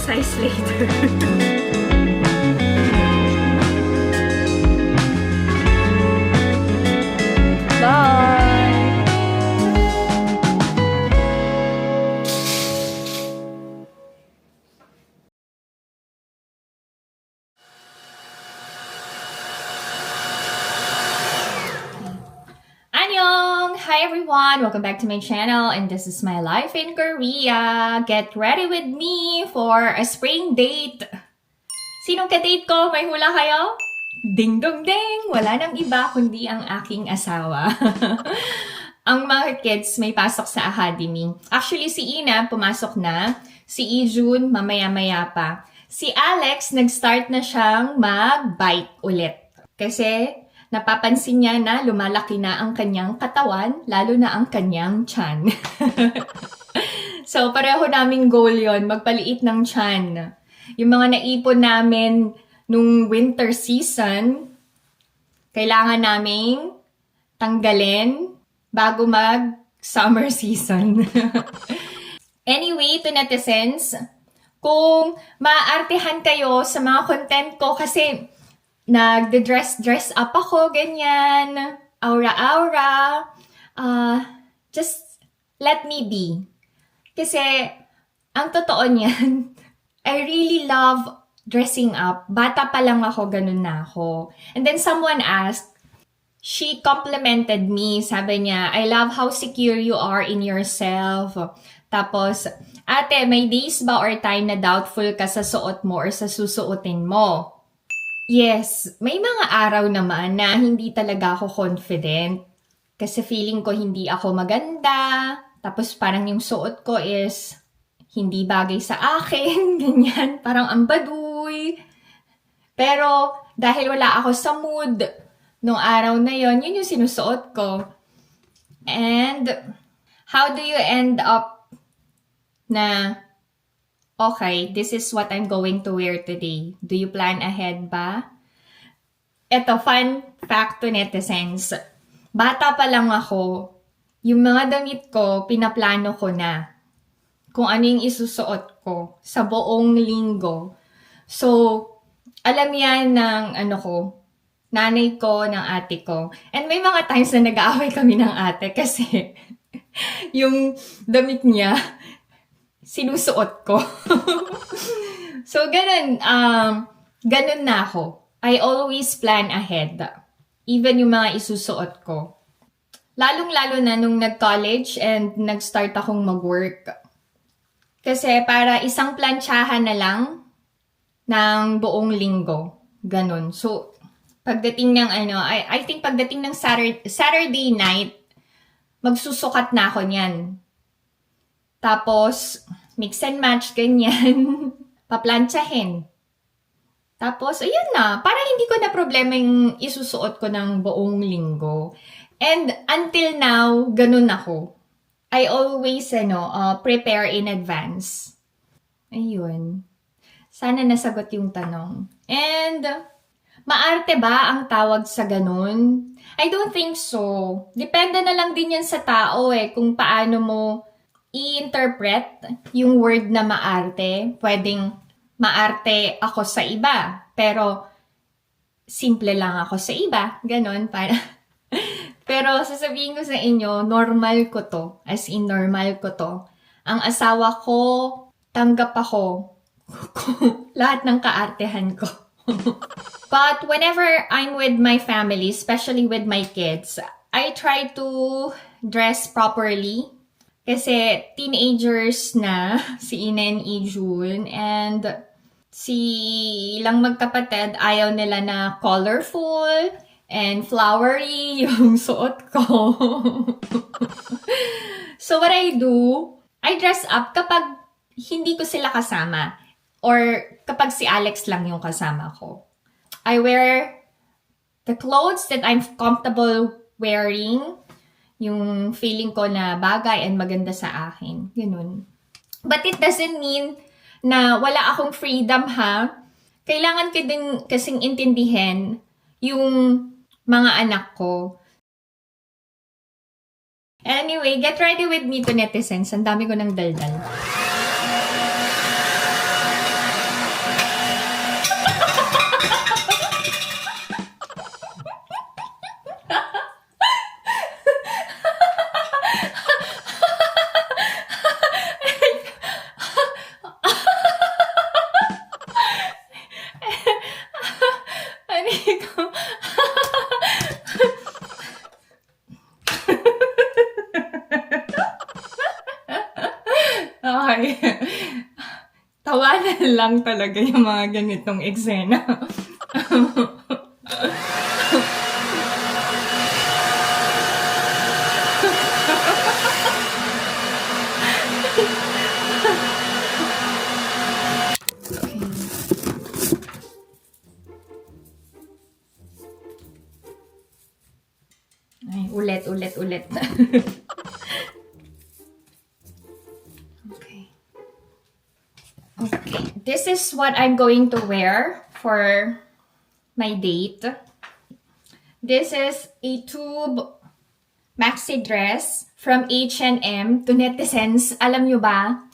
exercise later. Bye! Annyeong! Hi everyone! Welcome back to my channel and this is my life in Korea. Get ready with me for a spring date. Sinong ka-date ko? May hula kayo? Ding dong ding! Wala nang iba kundi ang aking asawa. Ang mga kids may pasok sa academy. Actually, si Ina pumasok na. Si Ijun mamaya-maya pa. Si Alex nag-start na siyang mag-bike ulit. Kasi napapansin niya na lumalaki na ang kanyang katawan, lalo na ang kanyang tiyan. So, pareho naming goal yon, magpaliit ng tiyan. Yung mga naipon namin nung winter season, kailangan naming tanggalin bago mag-summer season. Anyway, to netizens, kung maartehan kayo sa mga content ko kasi nagde-dress up ako, ganyan, aura-aura, just let me be. Kasi, ang totoo niyan, I really love dressing up. Bata pa lang ako, ganun na ako. And then someone asked, she complimented me, sabi niya, I love how secure you are in yourself. Tapos, ate, may days ba or time na doubtful ka sa suot mo or sa susuotin mo? Yes, may mga araw naman na hindi talaga ako confident. Kasi feeling ko hindi ako maganda. Tapos parang yung suot ko is hindi bagay sa akin. Ganyan, parang ambaduy. Pero dahil wala ako sa mood nung araw na yon, yun yung sinusuot ko. And how do you end up na okay, this is what I'm going to wear today. Do you plan ahead ba? Eto, fun fact to netizens. Bata pa lang ako, yung mga damit ko, pinaplano ko na. Kung ano yung isusuot ko sa buong linggo. So, alam yan ng nanay ko, ng ate ko. And may mga times na nag-aaway kami ng ate kasi yung damit niya, sinusuot ko. So, ganun na ako. I always plan ahead. Even yung mga isusuot ko. Lalong-lalo na nung nag-college and nag-start akong mag-work. Kasi para isang plantsahan na lang ng buong linggo. Ganun. So, pagdating ng I think pagdating ng Saturday night, magsusukat na ako niyan. Tapos, mix and match, ganyan. Paplantsahin. Tapos, ayun na. Para hindi ko na problema yung isusuot ko ng buong linggo. And until now, ganun ako. I always, prepare in advance. Ayun. Sana nasagot yung tanong. And, maarte ba ang tawag sa ganun? I don't think so. Depende na lang din yan sa tao kung paano mo i-interpret yung word na maarte. Pwedeng maarte ako sa iba, pero simple lang ako sa iba. Ganon, para. Pero sasabihin ko sa inyo, normal ko to. As in, normal ko to. Ang asawa ko, tanggap ako. Lahat ng kaartehan ko. But whenever I'm with my family, especially with my kids, I try to dress properly. Kasi teenagers na, si Ina and Ijun, and si ilang magkapatid, ayaw nila na colorful and flowery yung suot ko. So what I do, I dress up kapag hindi ko sila kasama or kapag si Alex lang yung kasama ko. I wear the clothes that I'm comfortable wearing, yung feeling ko na bagay and maganda sa akin. Ganun. But it doesn't mean na wala akong freedom, ha? Kailangan ko din kasing intindihin yung mga anak ko. Anyway, get ready with me to netizens. Ang dami ko ng daldal. Narinig ko. Okay. Tawanan lang talaga yung mga ganitong eksena. Ay, ulit. Okay. Okay. This is what I'm going to wear for my date. This is a tube maxi dress from H&M to netizens. Alam nyo ba?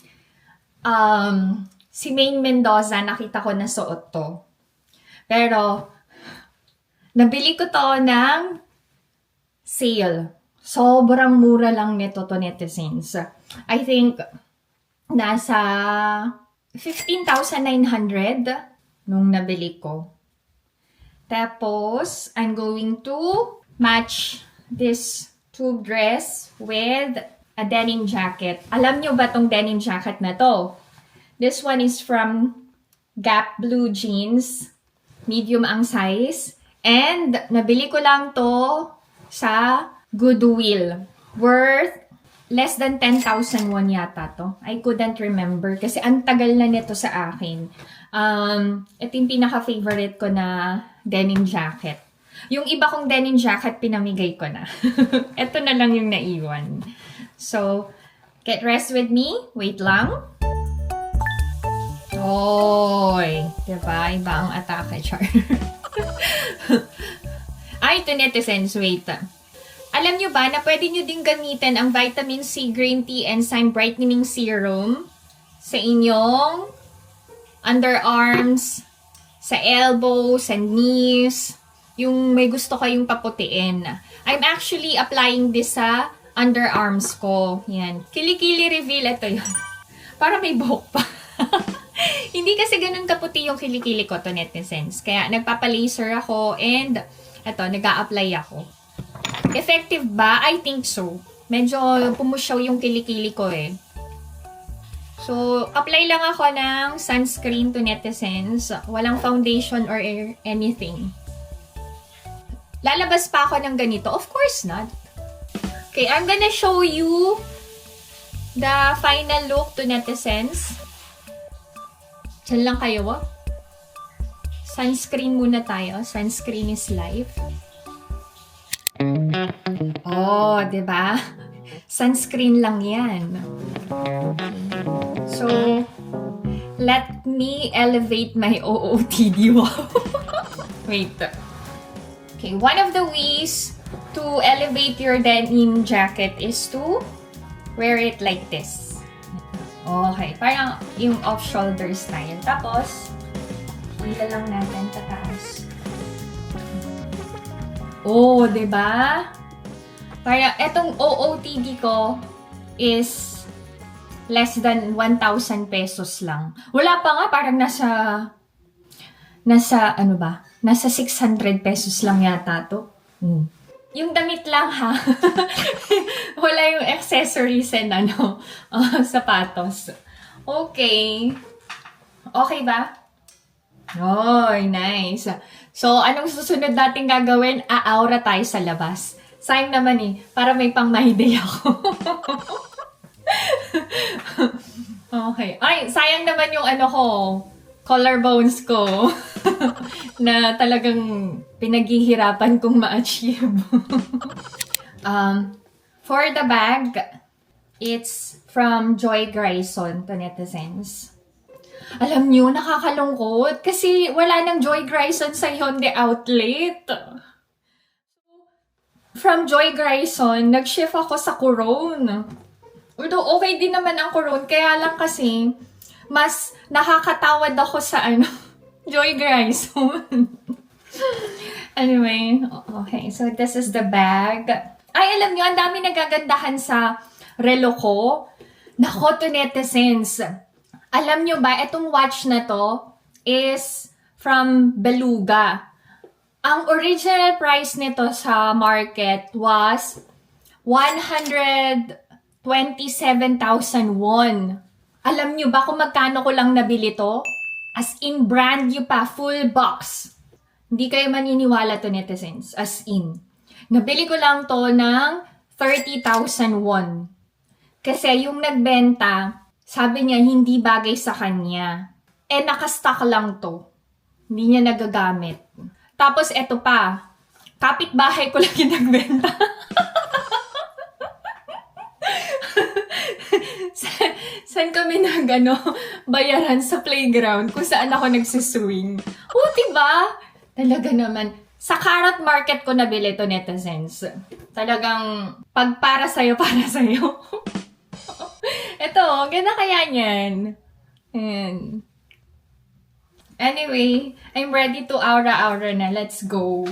Si Maine Mendoza, nakita ko na suot to. Pero, nabili ko to ng sale. Sobrang mura lang nito to netizens. I think, nasa 15,900 nung nabili ko. Tapos, I'm going to match this tube dress with a denim jacket. Alam nyo ba tong denim jacket na to? This one is from Gap Blue Jeans. Medium ang size. And, nabili ko lang to sa Goodwill. Worth less than 10,000 won yata to. I couldn't remember kasi ang tagal na nito sa akin. Ito yung pinaka-favorite ko na denim jacket. Yung iba kong denim jacket, pinamigay ko na. Ito na lang yung naiwan. So, get rest with me. Wait lang. Oy! Diba? Iba ang atake, char. Ay, ito netizens. Wait. Alam nyo ba na pwede nyo din gamitin ang Vitamin C Green Tea Enzyme Brightening Serum sa inyong underarms, sa elbows, sa knees, yung may gusto kayong paputiin. I'm actually applying this sa underarms ko. Yan. Kilikili reveal. Ito yun. Para may buhok pa. Hindi kasi ganun kaputi yung kilikili ko to netizens. Kaya nagpapalaser ako and eto, nag-a-apply ako. Effective ba? I think so. Medyo pumusyaw yung kilikili ko eh. So, apply lang ako ng sunscreen to netizens. Walang foundation or anything. Lalabas pa ako ng ganito? Of course not. Okay, I'm gonna show you the final look to netizens. Diyan lang kayo, oh. Sunscreen muna tayo. Sunscreen is life. Oh, diba? Sunscreen lang yan. So, let me elevate my OOTD. Wow. Wait. Okay, one of the ways to elevate your denim jacket is to wear it like this. Okay, parang yung off-shoulder style. Tapos, hila lang natin tataas. Oh, diba? Parang etong OOTD ko is less than 1,000 pesos lang. Wala pa nga, parang nasa ano ba? Nasa 600 pesos lang yata to. Yung damit lang ha. Wala yung accessories and sapatos. Okay. Okay ba? Oy, nice. So, anong susunod natin gagawin? Aaura tayo sa labas. Sayang naman eh, para may pang my day ako. Okay. Ay, sayang naman yung collarbones ko. Na talagang pinaghihirapan kong ma-achieve. For the bag, it's from Joy Grayson to netizens. Alam nyo, nakakalungkot kasi wala nang Joy Grayson sa Hyundai outlet. From Joy Grayson, nag-shift ako sa Coron. Although okay din naman ang Coron, kaya lang kasi mas nakakatawad ako sa Joy Grayson. Anyway, okay. So this is the bag. Ay, alam nyo, ang dami nagagandahan sa relo ko. Nako to netizens. Alam nyo ba, itong watch na to is from Beluga. Ang original price nito sa market was 127,000 won. Alam nyo ba kung magkano ko lang nabili to? As in, brand new pa, full box. Hindi kayo maniniwala to, netizens. As in. Nabili ko lang to ng 30,000 won. Kasi yung nagbenta, sabi niya hindi bagay sa kanya. Nakastock lang to. Hindi niya nagagamit. Tapos eto pa, kapitbahay ko lang yung nagbenta. Saan kami bayaran sa playground kung saan ako nagsiswing. Diba? Talaga naman. Sa Carrot Market ko nabili to, netizens. Talagang pag para sa'yo, para sa'yo. Ito, ganda kaya niyan. Ayan. Anyway, I'm ready to aura-aura na. Let's go.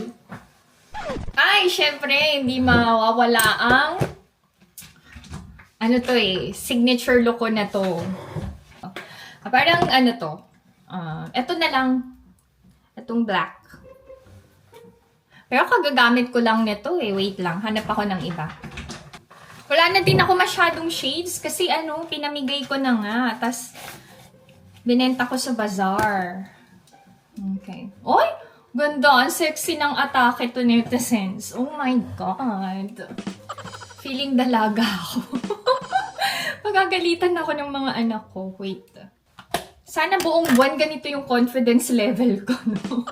Ay, syempre, hindi mawawala ang signature look ko na to. Parang ito na lang. Itong black. Pero kagagamit ko lang nito Wait lang, hanap ako ng iba. Wala na din ako masyadong shades kasi pinamigay ko na nga. Tas, binenta ko sa bazaar. Okay. Oy! Ganda! Ang sexy ng atake to, netizens. Oh my God! Feeling dalaga ako. Magagalitan ako ng mga anak ko. Wait. Sana buong buwan ganito yung confidence level ko, no?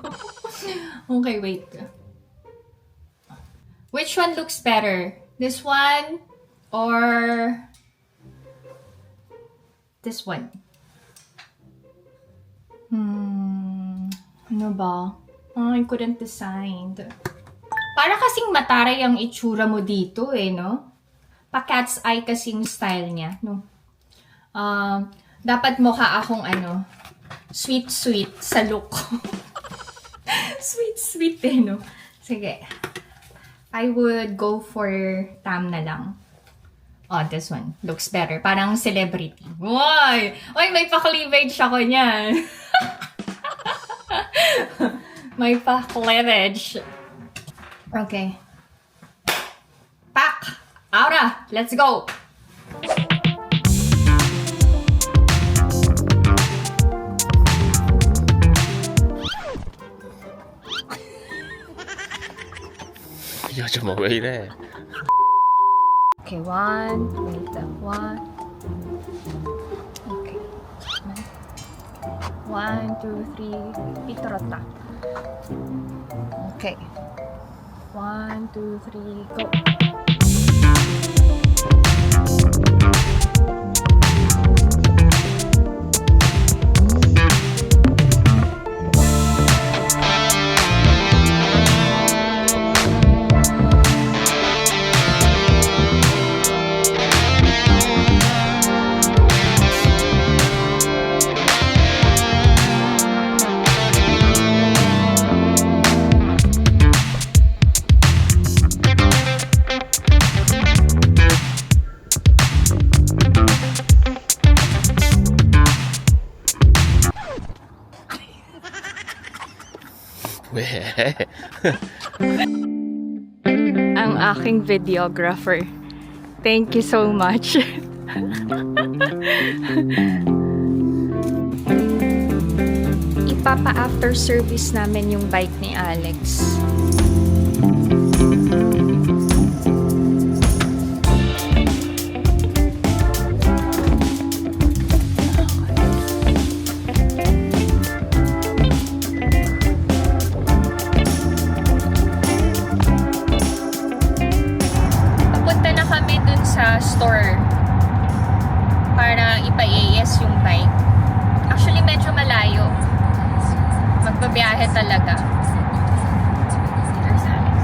Okay, wait. Which one looks better? This one or this one? Ano ba? I couldn't decide. Para kasing mataray ang itsura mo dito no? Pa-cat's eye kasing style niya, no? Dapat mukha akong sweet sa look ko. Sweet no? Sige. I would go for tam na lang. This one. Looks better. Parang celebrity. Uy! Uy, may pa-cleavage ako niyan. May pa-cleavage. Okay. Pak! Aura! Let's go! 요즘 왜 이래? Okay, one. Okay. 1, 2, 3. Pitrota. Okay. 1, 2, 3, go. 왜? Ang aking videographer. Thank you so much. Ipapa-after service namin yung bike ni Alex. Store para ipa-AS yung bike. Actually, medyo malayo. Magbabiyahe talaga. There's Alex.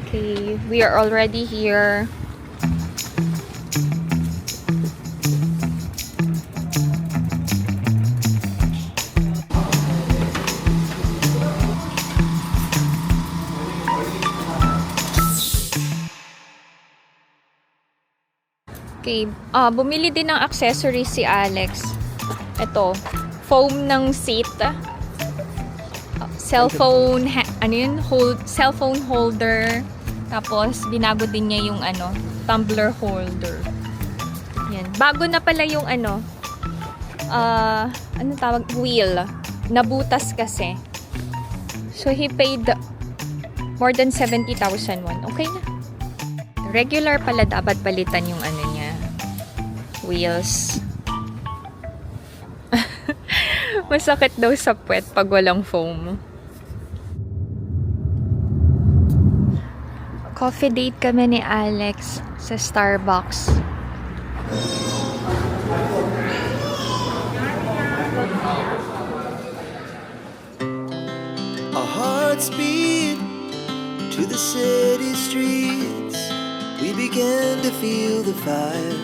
Okay, we are already here. Okay, bumili din ng accessories si Alex. Ito, foam ng seat. Cellphone, cellphone holder. Tapos, binago din niya yung tumbler holder. Yan. Bago na pala yung tawag? Wheel. Nabutas kasi. So, he paid more than 70,000 won. Okay na. Regular pala dapat palitan yung niya. Wheels. Masakit daw sa puwet pag walang foam. Coffee date kami ni Alex sa Starbucks. Our hearts beat to the city streets. We began to feel the fire.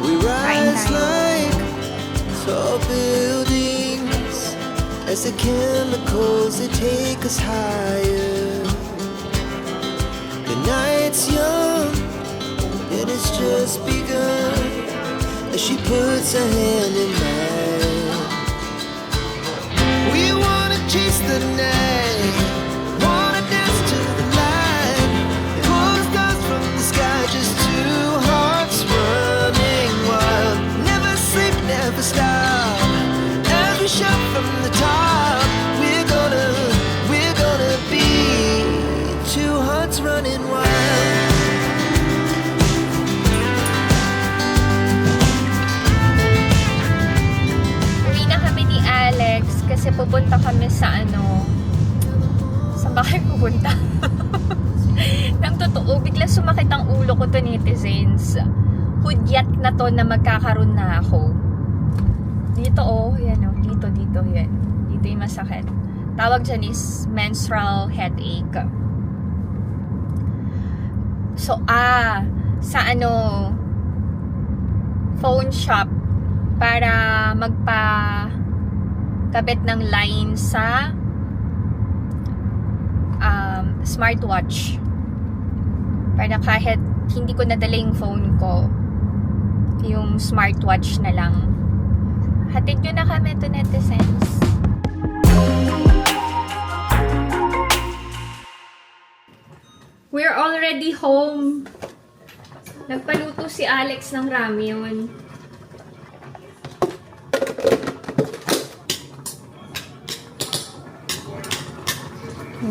We rise like tall buildings as the chemicals they take us higher. The night's young and it's just begun as she puts her hand in mine. We wanna chase the night, wanna dance to the light, pull the stars from the sky, just two hearts running wild. Never sleep, never stop, as we shout from the top. We're gonna be two hearts running wild. Uwi na kami ni Alex kasi pupunta kami sa saan ba kayo pupunta? Nang totoo, bigla sumakit ang ulo ko to, netizens. Hudyat na to na magkakaroon na ako. Dito yan dito yan. Dito yung masakit. Tawag dyan is menstrual headache. So, sa phone shop para magpa-kabit ng line sa smartwatch. Para kahit hindi ko nadala yung phone ko, yung smartwatch na lang. Hatid nyo na kami to, netizens. We're already home. Nagpaluto si Alex ng ramyun.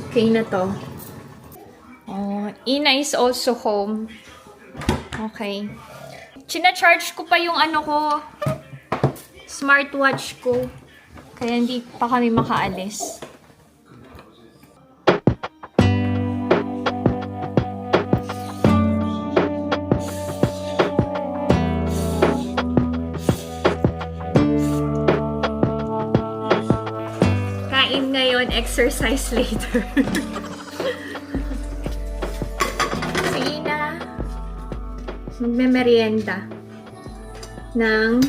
Okay na to. Ina is also home. Okay. China-charge ko pa yung smartwatch ko. Kaya hindi pa kami makaalis. Kain ngayon, exercise later. Si Ina, magme-merienda ng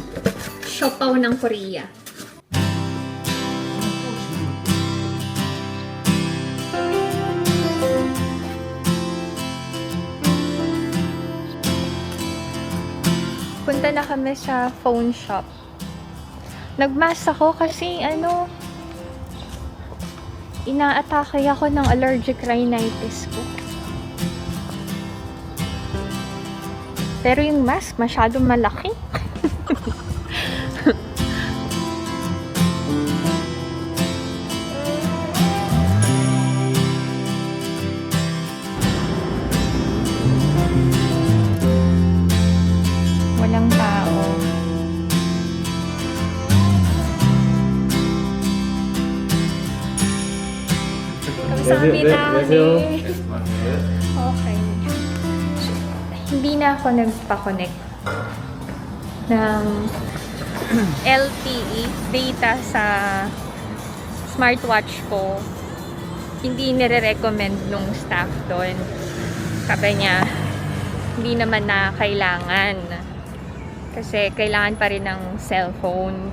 siopaw ng Korea. Punta na kami sa phone shop. Nagmask ako kasi inaatake ako ng allergic rhinitis ko. Pero yung mask masyadong malaki. Walang tao. Okay. Hindi na ako nagpa-connect ng LTE data sa smartwatch ko. Hindi nire-recommend nung staff doon. Sabi niya, hindi naman na kailangan. Kasi kailangan pa rin ng cellphone.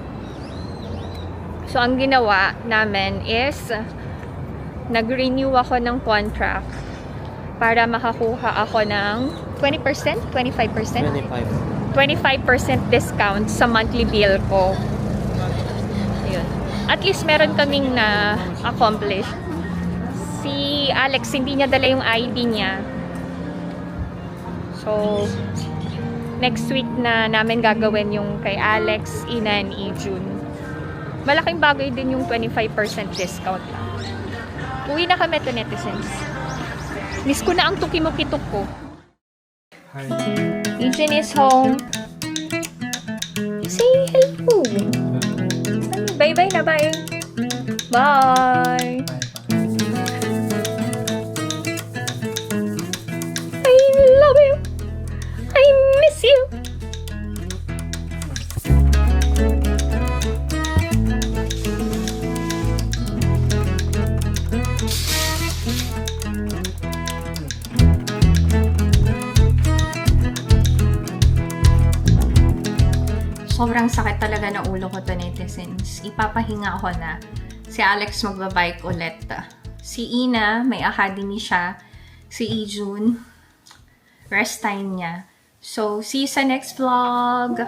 So, ang ginawa namin is nag-renew ako ng contract para makakuha ako ng 20%? 25%? 25. 25% discount sa monthly bill ko. Ayun. At least meron kaming na-accomplish. Si Alex, hindi niya dala yung ID niya. So, next week na namin gagawin yung kay Alex, Ina, and Ijun. Malaking bagay din yung 25% discount lang. Uwi na kami to netizens. Miss ko na ang tuki-mukitok ko. Ijun is home. Say hello. Bye-bye na, bye. Bye. I love you. I miss you. Sobrang sakit talaga ng ulo ko to netizens. Ipapahinga ako na. Si Alex magbabike ulit. Si Ina, may academy siya. Si Ijun, rest time niya. So, see you sa next vlog!